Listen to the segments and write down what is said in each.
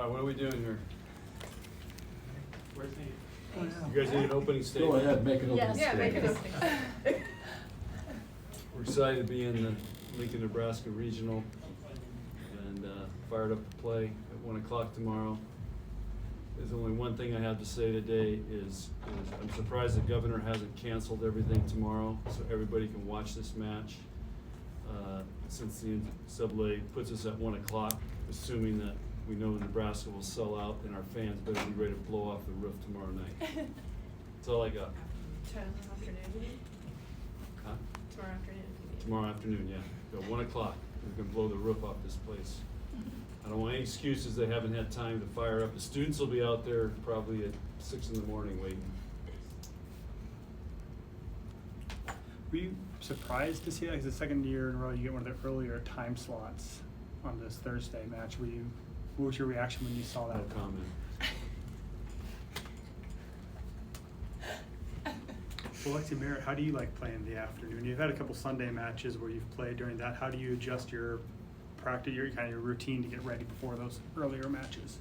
right, what are we doing here? Where's Nate? Oh, yeah. You guys need an opening statement? Go ahead, make an opening Yes. Yeah, make an statement. opening. We're excited to be in the Lincoln, Nebraska Regional and fired up to play at 1 o'clock tomorrow. There's only one thing I have to say today is I'm surprised the governor hasn't canceled everything tomorrow so everybody can watch this match. Since the NCAA puts us at 1 o'clock, assuming that we know Nebraska will sell out and our fans better be ready to blow off the roof tomorrow night. That's all I got. Tomorrow afternoon? Huh? Tomorrow afternoon. Tomorrow afternoon, yeah. At 1 o'clock, we can blow the roof off this place. I don't want any excuses they haven't had time to fire up. The students will be out there probably at 6 in the morning waiting. Were you surprised to see, like, the second year in a row you get one of the earlier time slots on this Thursday match? What was your reaction when you saw that? No comment. Well, Lexi, Merritt, how do you like playing in the afternoon? You've had a couple Sunday matches where you've played during that. How do you adjust your practice, your kind of your routine to get ready before those earlier matches?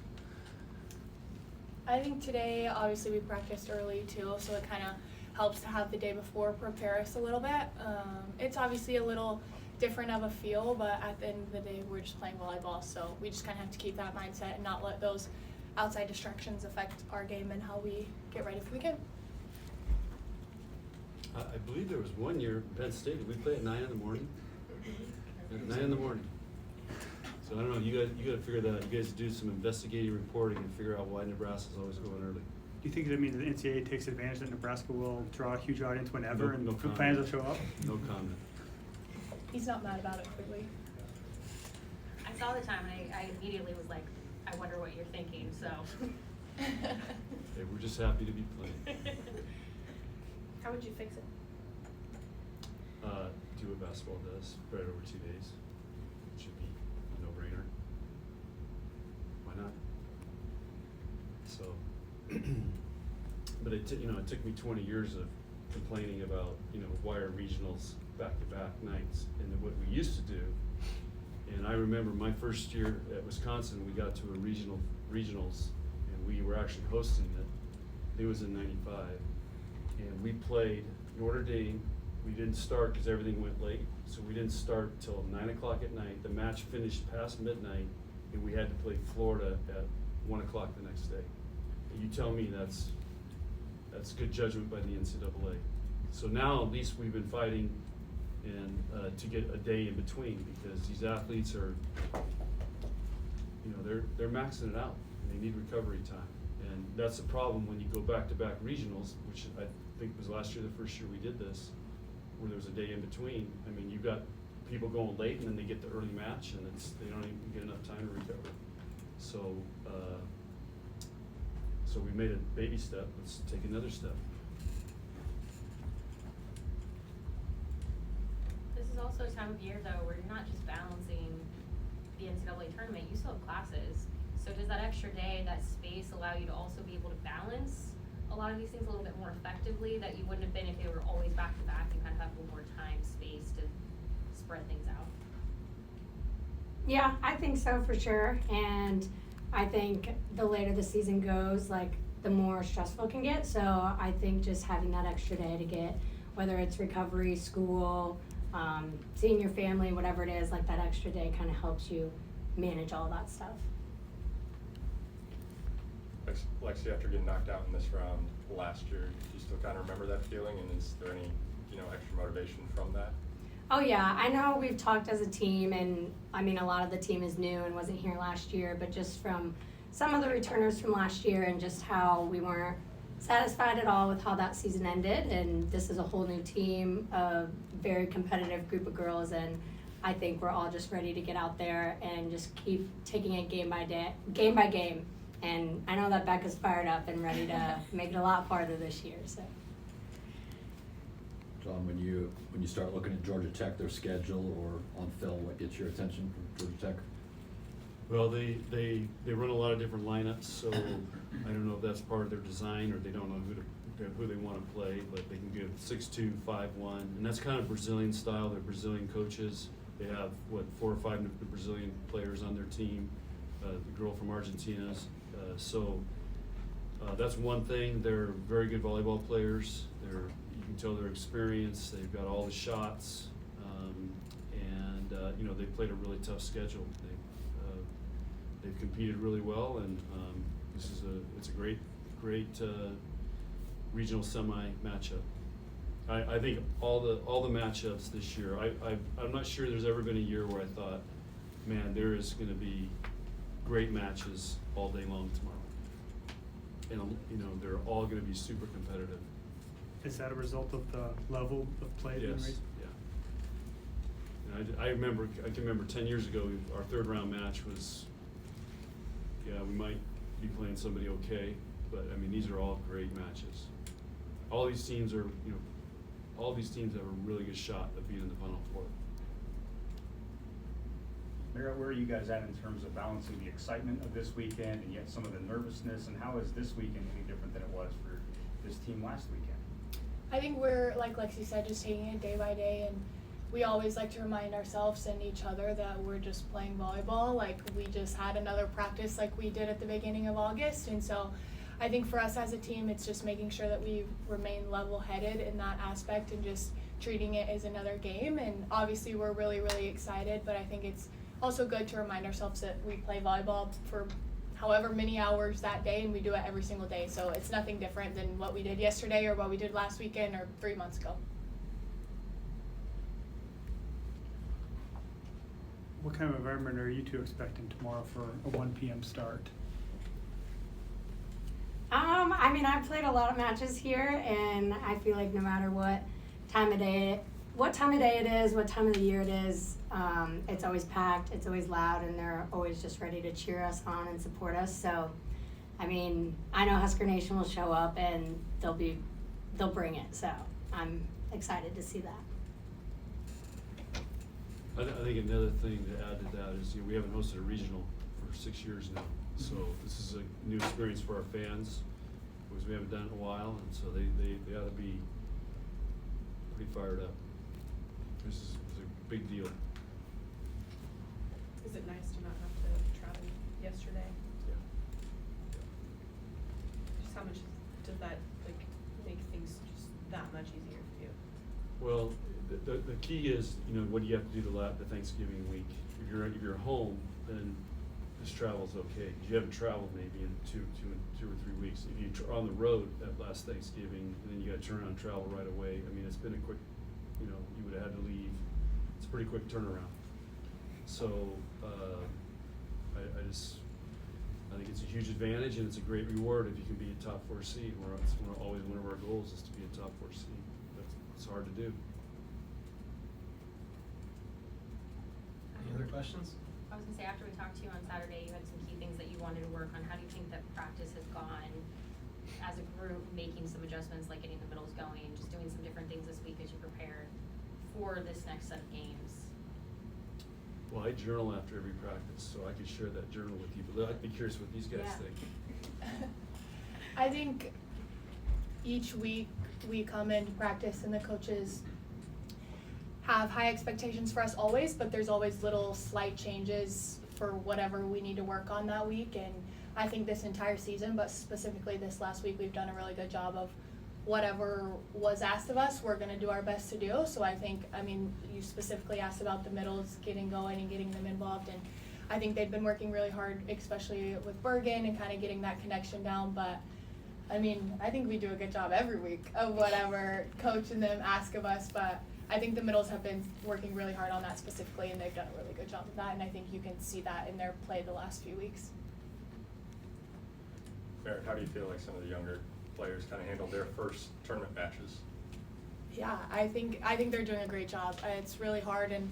I think today, obviously, we practiced early too, so it kind of helps to have the day before prepare us a little bit. It's obviously a little different of a feel, but at the end of the day, we're just playing volleyball, so we just kind of have to keep that mindset and not let those outside distractions affect our game and how we get ready for the game. I believe there was one year, Penn State, did we play at 9 in the morning? At 9 in the morning. So I don't know, you gotta figure that out. You guys do some investigative reporting and figure out why Nebraska's always going early. Do you think that means the NCAA takes advantage that Nebraska will draw a huge audience whenever and No the comment. fans will show up? No comment. He's not mad about it, clearly. I saw the time and I immediately was like, I wonder what you're thinking, so. Hey, we're just happy to be playing. How would you fix it? Do what basketball does, spread it over 2 days. It should be a no-brainer. Why not? So, but it took me 20 years of complaining about, why are regionals back-to-back nights, and then what we used to do. And I remember my first year at Wisconsin, we got to a regionals, and we were actually hosting it. It was in '95, and we played Notre Dame. We didn't start because everything went late, so we didn't start till 9 o'clock at night. The match finished past midnight, and we had to play Florida at 1 o'clock the next day. And you tell me that's good judgment by the NCAA. So now at least we've been fighting and to get a day in between, because these athletes are, they're maxing it out and they need recovery time. And that's the problem when you go back-to-back regionals, which I think was last year, the first year we did this, where there was a day in between. I mean, you've got people going late and then they get the early match and they don't even get enough time to recover. So, so we made a baby step. Let's take another step. This is also a time of year though where you're not just balancing the NCAA tournament, you still have classes. So does that extra day, that space allow you to also be able to balance a lot of these things a little bit more effectively that you wouldn't have been if they were always back to back and kind of have a little more time, space to spread things out? Yeah, I think so for sure. And I think the later the season goes, like, the more stressful it can get. So I think just having that extra day to get, whether it's recovery, school, seeing your family, whatever it is, like that extra day kind of helps you manage all that stuff. Lexi, after getting knocked out in this round last year, do you still kind of remember that feeling, and is there any, extra motivation from that? Oh yeah, I know we've talked as a team, and I mean a lot of the team is new and wasn't here last year, but just from some of the returners from last year and just how we weren't satisfied at all with how that season ended, and this is a whole new team, a very competitive group of girls, and I think we're all just ready to get out there and just keep taking it game by game. And I know that Becca's fired up and ready to make it a lot farther this year. So, John, when you start looking at Georgia Tech, their schedule, or on film, what gets your attention from Georgia Tech? Well, they run a lot of different lineups, so I don't know if that's part of their design or they don't know who they want to play, but they can give 6-2, 5-1, and that's kind of Brazilian style. They're Brazilian coaches. They have 4 or 5 Brazilian players on their team. the girl from Argentina. So that's one thing. They're very good volleyball players. You can tell they're experienced. They've got all the shots, and you know, they played a really tough schedule. They've competed really well, and it's a great regional semi matchup. I think all the matchups this year. I'm not sure there's ever been a year where I thought, man, there is going to be great matches all day long tomorrow. And you know, they're all going to be super competitive. Is that a result of the level of play being Yes, raised? yeah. And I can remember 10 years ago, our third round match was, yeah, we might be playing somebody okay, but I mean, these are all great matches. All these teams have a really good shot at being in the Final Four. Merritt, where are you guys at in terms of balancing the excitement of this weekend and yet some of the nervousness, and how is this weekend any different than it was for this team last weekend? I think we're, like Lexi said, just taking it day by day, and we always like to remind ourselves and each other that we're just playing volleyball. Like, we just had another practice like we did at the beginning of August, and so I think for us as a team, it's just making sure that we remain level-headed in that aspect and just treating it as another game. And obviously we're really, really excited, but I think it's also good to remind ourselves that we play volleyball for however many hours that day, and we do it every single day. So it's nothing different than what we did yesterday or what we did last weekend or 3 months ago. What kind of environment are you two expecting tomorrow for a 1 p.m. start? I mean, I've played a lot of matches here, and I feel like no matter what time of day it is, what time of the year it is, it's always packed, it's always loud, and they're always just ready to cheer us on and support us. So, I mean, I know Husker Nation will show up, and they'll bring it. So I'm excited to see that. I think another thing to add to that is, you know, we haven't hosted a regional for 6 years now. So this is a new experience for our fans, because we haven't done it in a while, and so they ought to be pretty fired up. This is a big deal. Is it nice to not have to travel yesterday? Yeah. Just how much does that like make things just that much easier for you? Well, the key is, you know, what do you have to do the Thanksgiving week? If you're home, then this travel's okay, because you haven't traveled maybe in two or 3 weeks. If you're on the road at last Thanksgiving, and then you got to turn around and travel right away, I mean, it's been a quick, you know, you would have had to leave. It's a pretty quick turnaround. So I think it's a huge advantage, and it's a great reward if you can be a top 4 seed. It's always one of our goals is to be a top 4 seed. It's hard to do. Any other questions? I was gonna say, after we talked to you on Saturday, you had some key things that you wanted to work on. How do you think that practice has gone as a group, making some adjustments, like getting the middles going, just doing some different things this week as you prepare for this next set of games? Well, I journal after every practice, so I could share that journal with you, but I'd be curious what these guys Yeah. think. I think each week we come into practice and the coaches have high expectations for us always, but there's always little slight changes for whatever we need to work on that week. And I think this entire season, but specifically this last week, we've done a really good job of whatever was asked of us, we're going to do our best to do. So I think, I mean, you specifically asked about the middles getting going and getting them involved, and I think they've been working really hard, especially with Bergen and kind of getting that connection down. But I mean, I think we do a good job every week of whatever coach and them ask of us, but I think the middles have been working really hard on that specifically, and they've done a really good job of that, and I think you can see that in their play the last few weeks. Merritt, how do you feel like some of the younger players kind of handled their first tournament matches? Yeah, I think they're doing a great job. It's really hard, and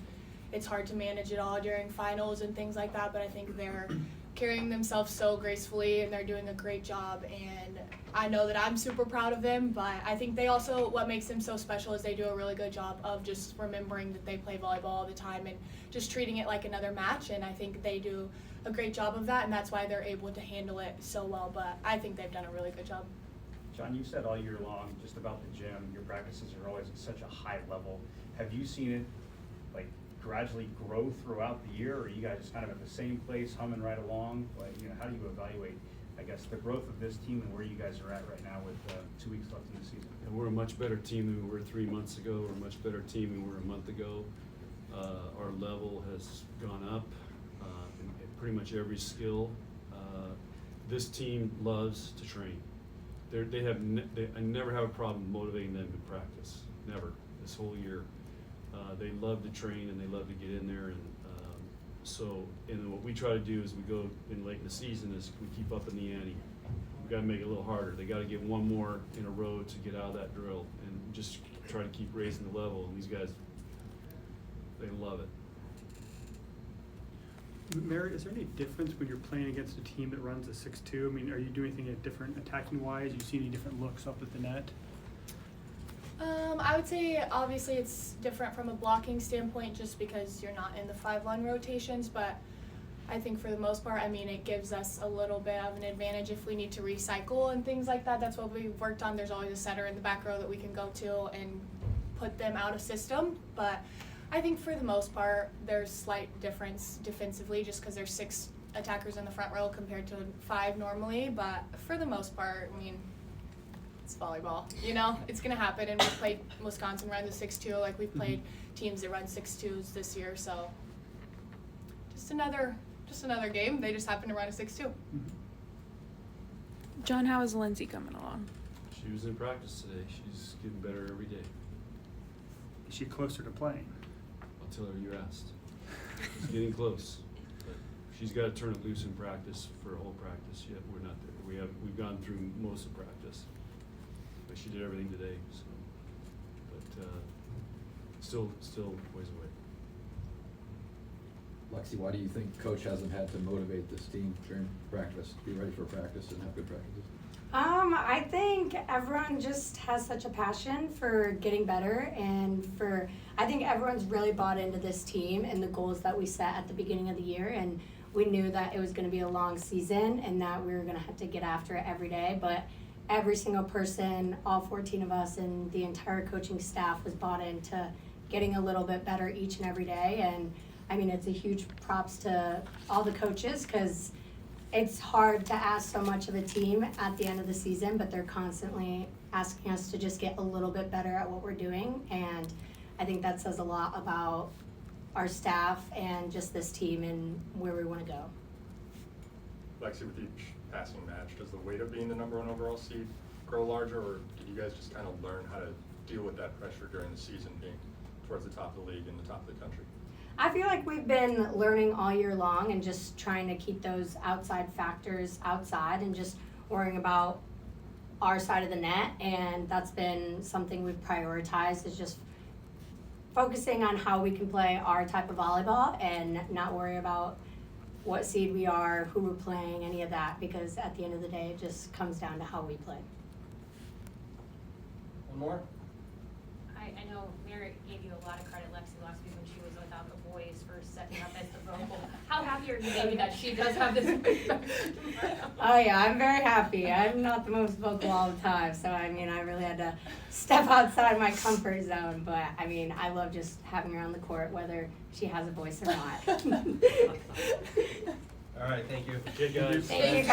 it's hard to manage it all during finals and things like that, but I think they're carrying themselves so gracefully, and they're doing a great job, and I know that I'm super proud of them, but I think they also, what makes them so special is they do a really good job of just remembering that they play volleyball all the time and just treating it like another match, and I think they do a great job of that, and that's why they're able to handle it so well, but I think they've done a really good job. John, you said all year long just about the gym, your practices are always at such a high level. Have you seen it like gradually grow throughout the year, or are you guys just kind of at the same place, humming right along? Like, how do you evaluate, I guess, the growth of this team and where you guys are at right now with 2 weeks left in the season? And we're a much better team than we were 3 months ago. We're a much better team than we were a month ago. Our level has gone up in pretty much every skill. This team loves to train. I never have a problem motivating them in practice. Never. This whole year. They love to train and they love to get in there, and and what we try to do as we go in late in the season is we keep up in the ante. We got to make it a little harder. They got to get one more in a row to get out of that drill, and just try to keep raising the level. And these guys, they love it. Merritt, is there any difference when you're playing against a team that runs a 6-2? I mean, are you doing anything different attacking wise? You see any different looks up at the net? I would say obviously it's different from a blocking standpoint just because you're not in the 5-1 rotations, but I think for the most part, I mean, it gives us a little bit of an advantage if we need to recycle and things like that. That's what we've worked on. There's always a setter in the back row that we can go to and put them out of system, but I think for the most part, there's slight difference defensively just because there's 6 attackers in the front row compared to 5 normally, but for the most part, I mean, it's volleyball, it's going to happen, and we've played Wisconsin run the 6-2, like we've played teams that run 6-2s this year, so just another game. They just happen to run a 6-2. John, how is Lindsay coming along? She was in practice today. She's getting better every day. Is she closer to playing? I'll tell her you asked. She's getting close, but she's got to turn it loose in practice for a whole practice. Yet we're not there. We've gone through most of practice. But she did everything today, so, but still ways away. Lexi, why do you think coach hasn't had to motivate this team during practice, be ready for practice and have good practices? I think everyone just has such a passion for getting better, and I think everyone's really bought into this team and the goals that we set at the beginning of the year, and we knew that it was going to be a long season and that we were going to have to get after it every day, but every single person, all 14 of us and the entire coaching staff was bought into getting a little bit better each and every day. And I mean, it's a huge props to all the coaches because it's hard to ask so much of a team at the end of the season, but they're constantly asking us to just get a little bit better at what we're doing. And I think that says a lot about our staff and just this team and where we want to go. Lexi, with each passing match, does the weight of being the #1 overall seed grow larger, or did you guys just kind of learn how to deal with that pressure during the season, being towards the top of the league and the top of the country? I feel like we've been learning all year long and just trying to keep those outside factors outside and just worrying about our side of the net, and that's been something we've prioritized, is just focusing on how we can play our type of volleyball and not worry about what seed we are, who we're playing, any of that, because at the end of the day, it just comes down to how we play. One more? I know Merritt gave you a lot of credit, Lexi, last week when she was without the boys for setting up as the vocal. How happy are you, baby, that she does have this? Oh yeah, I'm very happy. I'm not the most vocal all the time, so I mean, I really had to step outside my comfort zone, but I mean, I love just having her on the court, whether she has a voice or not. All right, thank you. Okay, guys. Thank you guys.